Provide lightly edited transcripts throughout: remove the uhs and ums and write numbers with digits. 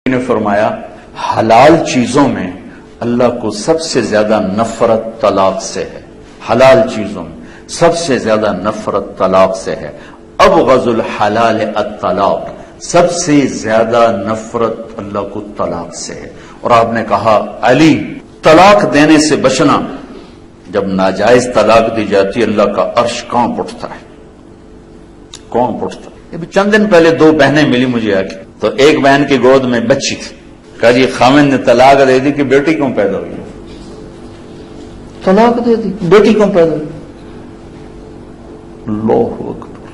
نے فرمایا حلال چیزوں میں اللہ کو سب سے زیادہ نفرت طلاق سے ہے. حلال چیزوں میں سب سے زیادہ نفرت طلاق سے ہے. ابغض الحلال الطلاق، سب سے زیادہ نفرت اللہ کو طلاق سے ہے. اور آپ نے کہا علی طلاق دینے سے بچنا. جب ناجائز طلاق دی جاتی اللہ کا عرش کانپ اٹھتا ہے، کانپ اٹھتا ہے. چند دن پہلے دو بہنیں ملی مجھے آ کے، تو ایک بہن کی گود میں بچی تھی. کہا جی خامد نے طلاق دے دی کہ بیٹی کیوں پیدا ہوئی؟ طلاق دے دی، بیٹی کیوں پیدا ہوئی؟ اللہ اکبر،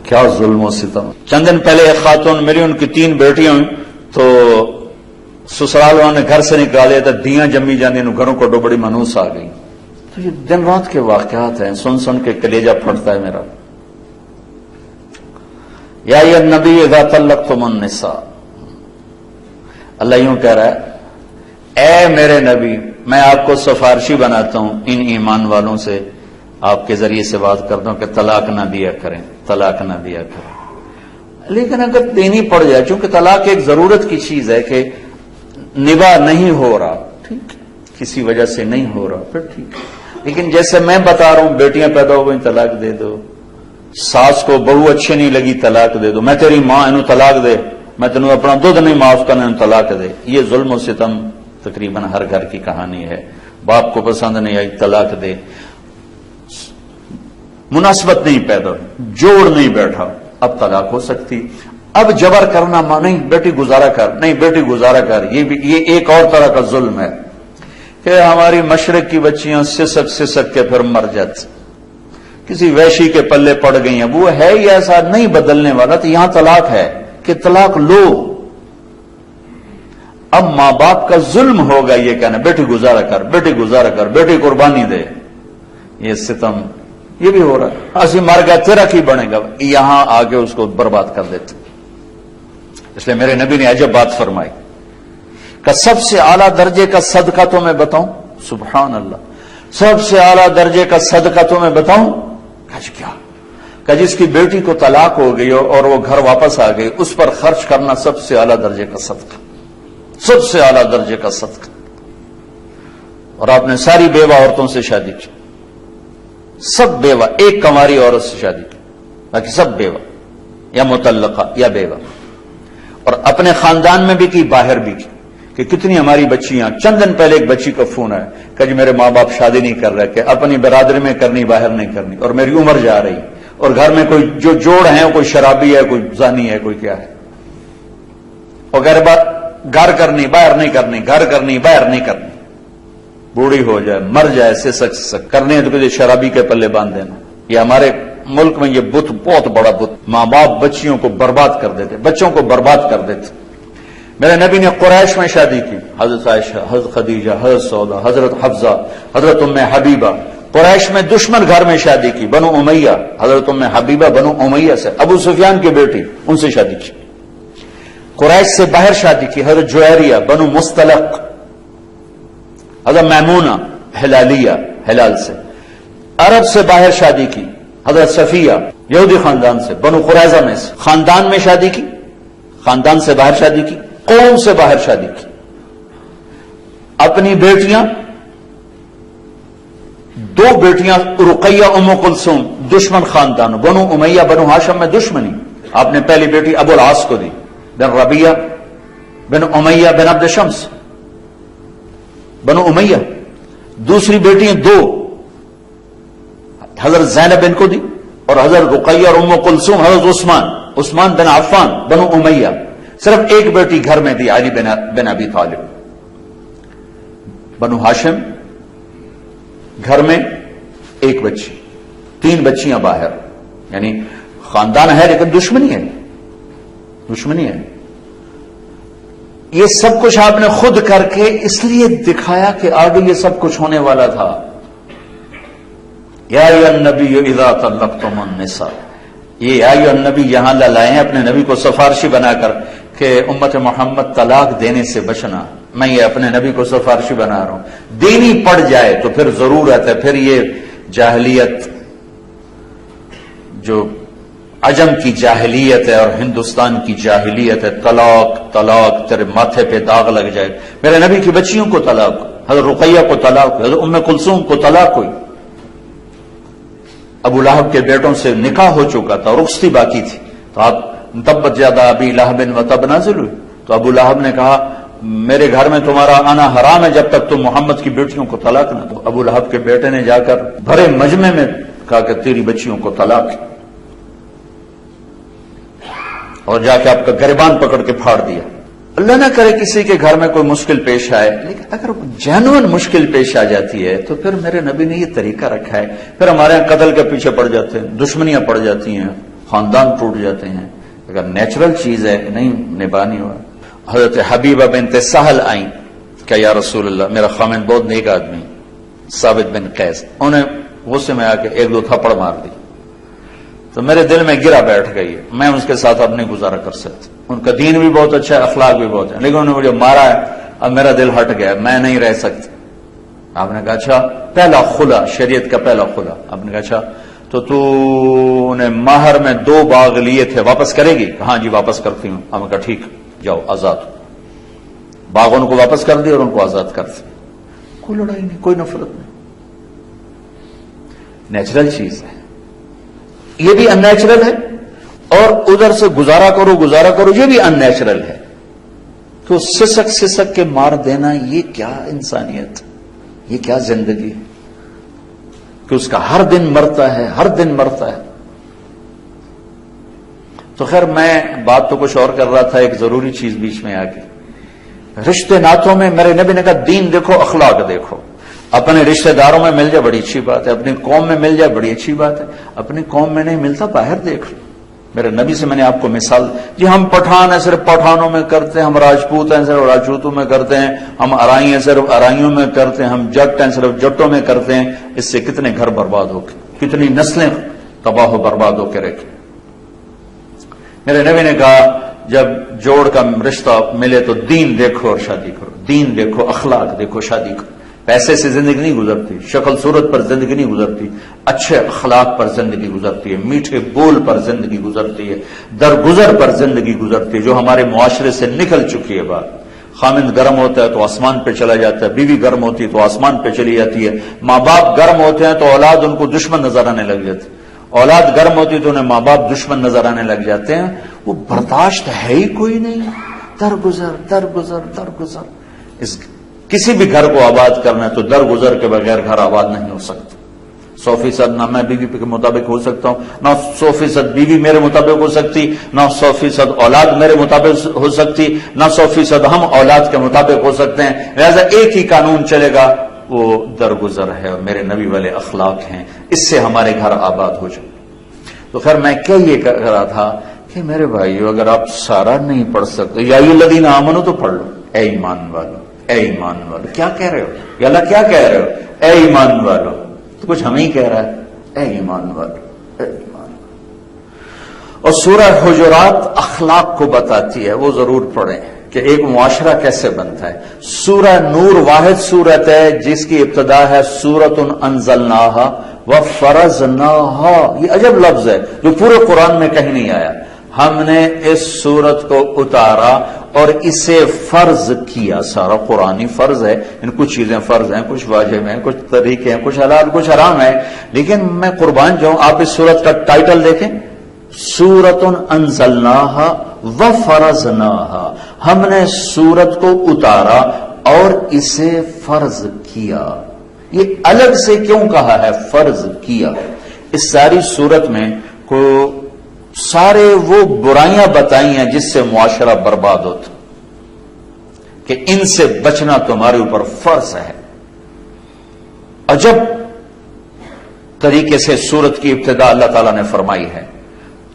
کیا ظلم و ستم. چند دن پہلے ایک خاتون میری، ان کی 3 بیٹیاں ہوئی، تو سسرال والوں نے گھر سے نکالے تو دیاں جمی جانے، گھروں کو بڑی منوس آ گئی. تو یہ دن رات کے واقعات ہیں، سن سن کے کلیجہ پھٹتا ہے میرا. یا ایھا النبی اذا طلقتم النساء، اللہ یوں کہہ رہا ہے اے میرے نبی میں آپ کو سفارشی بناتا ہوں ان ایمان والوں سے، آپ کے ذریعے سے بات کرتا ہوں کہ طلاق نہ دیا کریں، طلاق نہ دیا کریں. لیکن اگر دینی پڑ جائے، چونکہ طلاق ایک ضرورت کی چیز ہے کہ نباہ نہیں ہو رہا، ٹھیک، کسی وجہ سے نہیں ہو رہا، پھر ٹھیک. لیکن جیسے میں بتا رہا ہوں، بیٹیاں پیدا ہو گئی طلاق دے دو، ساس کو بہو اچھی نہیں لگی طلاق دے دو، میں تیری ماں انہوں طلاق دے، میں تینوں اپنا دودھ نہیں معاف کرنا انہوں طلاق دے. یہ ظلم و ستم تقریباً ہر گھر کی کہانی ہے. باپ کو پسند نہیں آئی طلاق دے، مناسبت نہیں پیدا، جوڑ نہیں بیٹھا، اب طلاق ہو سکتی. اب جبر کرنا ماں نہیں، بیٹی گزارا کر، نہیں بیٹی گزارا کر، یہ ایک اور طرح کا ظلم ہے کہ ہماری مشرق کی بچیاں سسک سسک کے پھر مر جاتی، کسی ویشی کے پلے پڑ گئی ہیں. وہ ہے ہی ایسا نہیں بدلنے والا، تو یہاں طلاق ہے کہ طلاق لو. اب ماں باپ کا ظلم ہوگا یہ کہنا بیٹی گزارا کر، بیٹی گزارا کر، بیٹی قربانی دے. یہ ستم یہ بھی ہو رہا ہے. اسی مر گیا تیرا کی بنے گا، یہاں آگے اس کو برباد کر دیتے. اس لیے میرے نبی نے عجب بات فرمائی کہ سب سے اعلیٰ درجے کا صدقہ تو میں بتاؤں، سبحان اللہ، سب سے اعلیٰ درجے کا صدقہ تو میں بتاؤں. کیا کہ جس کی بیٹی کو طلاق ہو گئی اور وہ گھر واپس آ گئی، اس پر خرچ کرنا سب سے اعلیٰ درجے کا صدقہ، سب سے اعلیٰ درجے کا صدقہ. اور آپ نے ساری بیوہ عورتوں سے شادی کی، سب بیوہ، ایک کنواری عورت سے شادی کی، باقی سب بیوہ یا مطلقہ یا بیوہ. اور اپنے خاندان میں بھی کی، باہر بھی کی. کہ کتنی ہماری بچیاں، چند دن پہلے ایک بچی کا فون آیا کہ جی میرے ماں باپ شادی نہیں کر رہے، کہ اپنی برادری میں کرنی، باہر نہیں کرنی، اور میری عمر جا رہی، اور گھر میں کوئی جو جوڑ ہیں، کوئی شرابی ہے، کوئی زانی ہے، کوئی کیا ہے، اور غیر بات گھر کرنی، باہر نہیں کرنی، گھر کرنی، باہر نہیں کرنی. بوڑھی ہو جائے، مر جائے، سسک کرنے تو کسی شرابی کے پلے باندھ دینا. یہ ہمارے ملک میں یہ بت بہت بڑا بت. ماں باپ بچیوں کو برباد کر دیتے، بچوں کو برباد کر دیتے. میرے نبی نے قریش میں شادی کی، حضرت عائشہ، حضرت خدیجہ، حضرت سودا، حضرت حفصہ، حضرت ام حبیبہ. قریش میں دشمن گھر میں شادی کی، بنو امیہ، حضرت ام حبیبہ بنو امیہ سے، ابو سفیان کی بیٹی، ان سے شادی کی. قریش سے باہر شادی کی، حضرت جویریہ بنو مستلق، حضرت میمونہ ہلالیہ، ہلال سے. عرب سے باہر شادی کی، حضرت صفیہ یہودی خاندان سے، بنو قریظہ میں سے. خاندان میں شادی کی، خاندان سے باہر شادی کی، قوم سے باہر شادی کی. اپنی بیٹیاں، 2 بیٹیاں رقیہ ام کلثوم، دشمن خاندان، بنو امیہ بنو ہاشم میں دشمنی. آپ نے پہلی بیٹی ابو العاص کو دی، بن ربیہ بن امیہ بن عبد شمس، بنو امیہ. دوسری بیٹیاں 2 حضرت زینب بن کو دی، اور حضرت رقیہ اور ام کلثوم حضرت عثمان بن عفان بنو امیہ. صرف ایک بیٹی گھر میں دی، علی بن ابی طالب. بنو ہاشم گھر میں ایک بچی، 3 بچیاں باہر. یعنی خاندان ہے لیکن دشمنی ہے، دشمنی ہے. یہ سب کچھ آپ نے خود کر کے اس لیے دکھایا کہ آگے یہ سب کچھ ہونے والا تھا. یا ایھا النبی اذا طلقتم النساء، یہ یا ایھا النبی یہاں لائے ہیں اپنے نبی کو سفارشی بنا کر کہ امت محمد طلاق دینے سے بچنا. میں یہ اپنے نبی کو سفارشی بنا رہا ہوں. دینی پڑ جائے تو پھر ضرورت ہے، پھر یہ جاہلیت جو عجم کی جاہلیت ہے اور ہندوستان کی جاہلیت ہے، طلاق طلاق، تیرے ماتھے پہ داغ لگ جائے. میرے نبی کی بچیوں کو طلاق، حضرت رقیہ کو طلاق ہوئی، حضرت ام کلثوم کو طلاق ہوئی. ابو لہب کے بیٹوں سے نکاح ہو چکا تھا، رخصتی باقی تھی. تو آپ تبت یادا ابی لہب و تب نازل ہوئی. تو ابو لہب نے کہا میرے گھر میں تمہارا آنا حرام ہے جب تک تم محمد کی بیٹیوں کو طلاق نہ دو. ابو لہب کے بیٹے نے جا کر بھرے مجمع میں کہا کہ تیری بچیوں کو طلاق ہے، اور جا کے آپ کا گریبان پکڑ کے پھاڑ دیا. اللہ نہ کرے کسی کے گھر میں کوئی مشکل پیش آئے، لیکن اگر جینوئن مشکل پیش آ جاتی ہے تو پھر میرے نبی نے یہ طریقہ رکھا ہے. پھر ہمارے یہاں قتل کے پیچھے پڑ جاتے ہیں، دشمنیاں پڑ جاتی ہیں، خاندان ٹوٹ جاتے ہیں. اگر نیچرل چیز ہے نہیں نبھانی ہوا. حضرت حبیبہ بنت سہل آئیں کہ یا رسول اللہ میرا خامند بہت نیک آدمی ثابت بن قیس، انہیں غصے میں آ کے ایک دو تھپڑ مار دی تو میرے دل میں گرا بیٹھ گئی ہے، میں اس کے ساتھ اب نہیں گزارا کر سکتا. ان کا دین بھی بہت اچھا ہے، اخلاق بھی بہت ہے، لیکن انہوں نے مجھے مارا ہے، اب میرا دل ہٹ گیا، میں نہیں رہ سکتی. آپ نے کہا اچھا پہلا خلا، شریعت کا پہلا خلا. آپ نے کہا اچھا تو نے مہر میں 2 باغ لیے تھے، واپس کرے گی؟ ہاں جی واپس کرتی ہوں. ہم نے کہا ٹھیک جاؤ آزاد ہو. باغ ان کو واپس کر دی اور ان کو آزاد کر دی. کوئی لڑائی نہیں، کوئی نفرت نہیں، نیچرل چیز ہے. یہ بھی ان نیچرل ہے، اور ادھر سے گزارا کرو یہ بھی ان نیچرل ہے. تو سسک کے مار دینا یہ کیا انسانیت، یہ کیا زندگی کہ اس کا ہر دن مرتا ہے. تو خیر میں بات تو کچھ اور کر رہا تھا، ایک ضروری چیز بیچ میں آ گئی. رشتے ناتوں میں میرے نبی نے کہا دین دیکھو، اخلاق دیکھو. اپنے رشتہ داروں میں مل جائے بڑی اچھی بات ہے، اپنی قوم میں مل جائے بڑی اچھی بات ہے، اپنی قوم میں نہیں ملتا باہر دیکھ لو. میرے نبی سے میں نے آپ کو مثال، جی ہم پٹھان ہیں صرف پٹھانوں میں کرتے ہیں، ہم راجپوت ہیں صرف راجپوتوں میں کرتے ہیں، ہم ارائی ہیں صرف ارائیوں میں کرتے ہیں، ہم جٹ ہیں صرف جٹوں میں کرتے ہیں. اس سے کتنے گھر برباد ہو گئے، کتنی نسلیں تباہ و برباد ہو کے رکھے. میرے نبی نے کہا جب جوڑ کا رشتہ ملے تو دین دیکھو اور شادی کرو، دین دیکھو اخلاق دیکھو شادی کرو. پیسے سے زندگی نہیں گزرتی، شکل صورت پر زندگی نہیں گزرتی، اچھے اخلاق پر زندگی گزرتی ہے، میٹھے بول پر زندگی گزرتی ہے، درگزر پر زندگی گزرتی ہے، جو ہمارے معاشرے سے نکل چکی ہے. بات خامند گرم ہوتا ہے تو آسمان پہ چلا جاتا ہے، بیوی گرم ہوتی ہے تو آسمان پہ چلی جاتی ہے، ماں باپ گرم ہوتے ہیں تو اولاد ان کو دشمن نظر آنے لگ جاتی ہے، اولاد گرم ہوتی ہے تو انہیں ماں باپ دشمن نظر آنے لگ جاتے ہیں. وہ برداشت ہے ہی کوئی نہیں، درگزر. کسی بھی گھر کو آباد کرنا ہے تو درگزر کے بغیر گھر آباد نہیں ہو سکتا. 100% نہ میں بیوی کے مطابق ہو سکتا ہوں، نہ 100% بیوی میرے مطابق ہو سکتی، نہ 100% اولاد میرے مطابق ہو سکتی، نہ 100% ہم اولاد کے مطابق ہو سکتے ہیں. لہذا ایک ہی قانون چلے گا، وہ درگزر ہے اور میرے نبی والے اخلاق ہیں، اس سے ہمارے گھر آباد ہو جائے. تو خیر میں کیا یہ کہہ رہا تھا کہ میرے بھائیو اگر آپ سارا نہیں پڑھ سکتے یا الذین آمنوا تو پڑھ لو. اے ایمان والو، اے ایمان والو، کیا کہہ رہے ہو یا اللہ کیا کہہ رہے ہو؟ اے ایمان والو. تو کچھ ہمیں ہی کہہ رہا ہے، اے ایمان والو، اے ایمان والو. اور سورہ حجرات اخلاق کو بتاتی ہے، وہ ضرور پڑھیں کہ ایک معاشرہ کیسے بنتا ہے. سورہ نور واحد سورت ہے جس کی ابتدا ہے سورۃ انزلناہا وفرضناہا. یہ عجب لفظ ہے جو پورے قرآن میں کہیں نہیں آیا. ہم نے اس سورت کو اتارا اور اسے فرض کیا. سارا قرآنی فرض ہے، ان کچھ چیزیں فرض ہیں، کچھ واجب ہیں، کچھ طریقے ہیں، کچھ حلال کچھ حرام ہے. لیکن میں قربان جاؤں، آپ اس سورت کا ٹائٹل دیکھیں، سورۃ انزلناہا وفرضناہا. ہم نے سورت کو اتارا اور اسے فرض کیا. یہ الگ سے کیوں کہا ہے فرض کیا؟ اس ساری سورت میں کو سارے وہ برائیاں بتائی ہیں جس سے معاشرہ برباد ہوتا، کہ ان سے بچنا تمہارے اوپر فرض ہے. عجب طریقے سے سورت کی ابتدا اللہ تعالیٰ نے فرمائی ہے.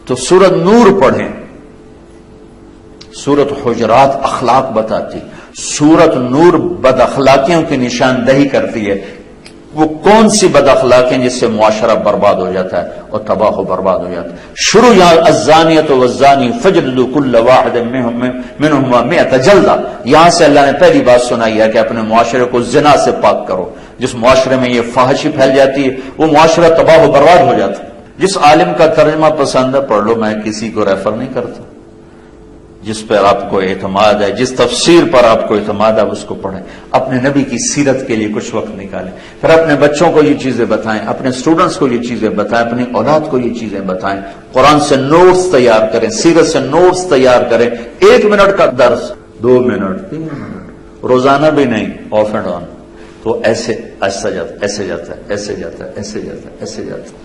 تو سورت نور پڑھیں، سورت حجرات اخلاق بتاتی، سورت نور بد اخلاقیوں کی نشاندہی کرتی ہے. وہ کون سی بد اخلاقیں جس سے معاشرہ برباد ہو جاتا ہے اور تباہ و برباد ہو جاتا ہے. شروع یہاں الزانیۃ والزانی فاجلدوا کل واحد منہما 100 جلدہ. یہاں سے اللہ نے پہلی بات سنائی ہے کہ اپنے معاشرے کو زنا سے پاک کرو. جس معاشرے میں یہ فحاشی پھیل جاتی ہے وہ معاشرہ تباہ و برباد ہو جاتا ہے. جس عالم کا ترجمہ پسند ہے پڑھ لو، میں کسی کو ریفر نہیں کرتا. جس پر آپ کو اعتماد ہے، جس تفسیر پر آپ کو اعتماد ہے اس کو پڑھیں. اپنے نبی کی سیرت کے لیے کچھ وقت نکالیں، پھر اپنے بچوں کو یہ چیزیں بتائیں، اپنے سٹوڈنٹس کو یہ چیزیں بتائیں، اپنی اولاد کو یہ چیزیں بتائیں. قرآن سے نوٹس تیار کریں، سیرت سے نوٹس تیار کریں. 1 منٹ کا درس 2 منٹ 3 منٹ روزانہ بھی نہیں، آف اینڈ آن. تو ایسے ایسا جاتا ہے، ایسے جاتا ہے، ایسے جاتا ہے، ایسے جاتا ہے، ایسے جاتا ہے.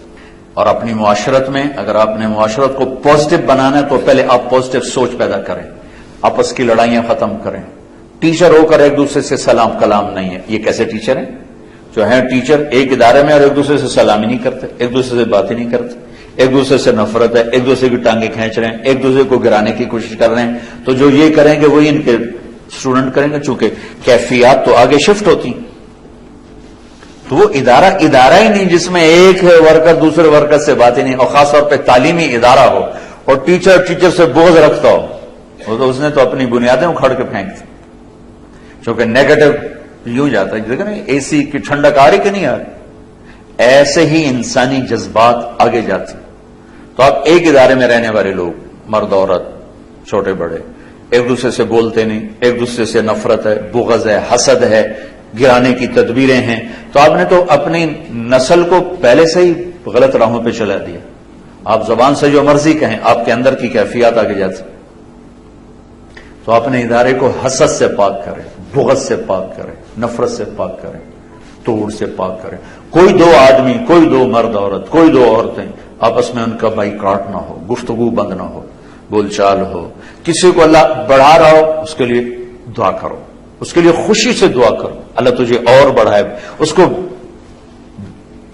اور اپنی معاشرت میں اگر آپ نے معاشرت کو پازیٹو بنانا ہے تو پہلے آپ پازیٹو سوچ پیدا کریں، آپس کی لڑائیاں ختم کریں. ٹیچر ہو کر ایک دوسرے سے سلام کلام نہیں ہے. یہ کیسے ٹیچر ہیں جو ہیں ٹیچر ایک ادارے میں اور ایک دوسرے سے سلام ہی نہیں کرتے، ایک دوسرے سے بات ہی نہیں کرتے، ایک دوسرے سے نفرت ہے، ایک دوسرے کی ٹانگیں کھینچ رہے ہیں، ایک دوسرے کو گرانے کی کوشش کر رہے ہیں. تو جو یہ کریں گے وہی ان کے اسٹوڈنٹ کریں گے، چونکہ کیفیات تو آگے شفٹ ہوتی. تو وہ ادارہ ہی نہیں جس میں ایک ورکر دوسرے ورکر سے بات ہی نہیں، اور خاص طور پہ تعلیمی ادارہ ہو اور ٹیچر سے بغض رکھتا ہو، وہ تو اس نے تو اپنی بنیادیں اکھاڑ کے پھینک دی. چونکہ نیگیٹو یوں جاتا ہے، دیکھیں نا اے سی کی ٹھنڈک آ رہی کہ نہیں آ رہی. ایسے ہی انسانی جذبات آگے جاتے. تو آپ ایک ادارے میں رہنے والے لوگ، مرد عورت چھوٹے بڑے، ایک دوسرے سے بولتے نہیں، ایک دوسرے سے نفرت ہے، بغض ہے، حسد ہے، گرانے کی تدبیریں ہیں. تو آپ نے تو اپنی نسل کو پہلے سے ہی غلط راہوں پہ چلا دیا. آپ زبان سے جو مرضی کہیں، آپ کے اندر کی کیفیات آگے جاتی. تو اپنے ادارے کو حسد سے پاک کریں، بغض سے پاک کریں، نفرت سے پاک کریں، توڑ سے پاک کریں. کوئی 2 آدمی، کوئی 2 مرد عورت، کوئی 2 عورتیں آپس میں ان کا بائیکاٹ نہ ہو، گفتگو بند نہ ہو، بول چال ہو. کسی کو اللہ بڑھا رہا ہو اس کے لیے دعا کرو، اس کے لیے خوشی سے دعا کرو، اللہ تجھے اور بڑھائے. اس کو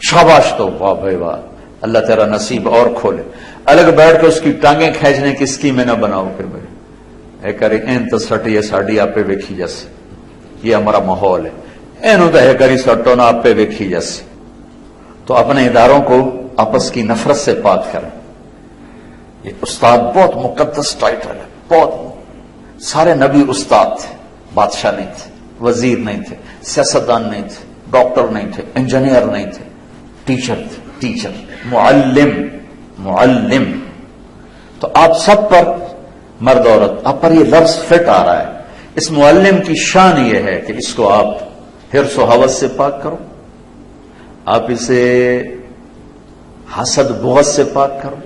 شاباش دو، واہ بھائی واہ، اللہ تیرا نصیب اور کھولے. الگ بیٹھ کے اس کی ٹانگیں کھینچنے کی اسکیم میں نہ بناؤ کہ بھائی اے کرے این تو سٹی ہے ساڑی آپ پہ ویکھی جیسے، یہ ہمارا ماحول ہے، اینو تو ہے کری سٹو نہ آپ پہ ویکھی جیسے. تو اپنے اداروں کو آپس کی نفرت سے پاک کریں. یہ استاد بہت مقدس ٹائٹل ہے، بہت. سارے نبی استاد تھے، بادشاہ نہیں تھے، وزیر نہیں تھے، سیاستدان نہیں تھے، ڈاکٹر نہیں تھے، انجینئر نہیں تھے، ٹیچر تھے. ٹیچر، معلم. تو آپ سب پر، مرد عورت، آپ پر یہ لفظ فٹ آ رہا ہے. اس معلم کی شان یہ ہے کہ اس کو آپ حرص و ہوس سے پاک کرو، آپ اسے حسد بغض سے پاک کرو،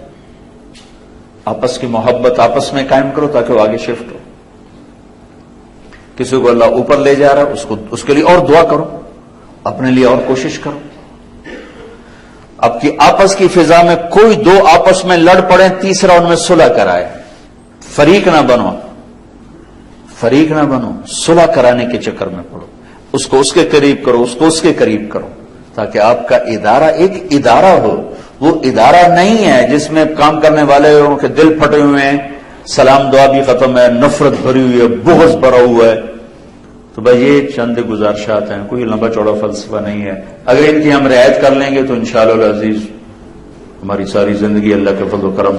آپس کی محبت آپس میں قائم کرو تاکہ وہ آگے شفٹ ہو. کسی کو اللہ اوپر لے جا رہا ہے اس کے لیے اور دعا کرو، اپنے لیے اور کوشش کرو. اب کی آپس کی فضا میں کوئی 2 آپس میں لڑ پڑے، تیسرا ان میں صلح کرائے. فریق نہ بنو، صلح کرانے کے چکر میں پڑو. اس کو اس کے قریب کرو، اس کو اس کے قریب کرو، تاکہ آپ کا ادارہ ایک ادارہ ہو. وہ ادارہ نہیں ہے جس میں کام کرنے والے کے دل پھٹے ہوئے ہیں، سلام دعا بھی ختم ہے، نفرت بھری ہوئی ہے، بغض بھرا ہوا ہے. تو بھائی یہ چند گزارشات ہیں، کوئی لمبا چوڑا فلسفہ نہیں ہے. اگر ان کی ہم رعایت کر لیں گے تو انشاءاللہ العزیز ہماری ساری زندگی اللہ کے فضل و کرم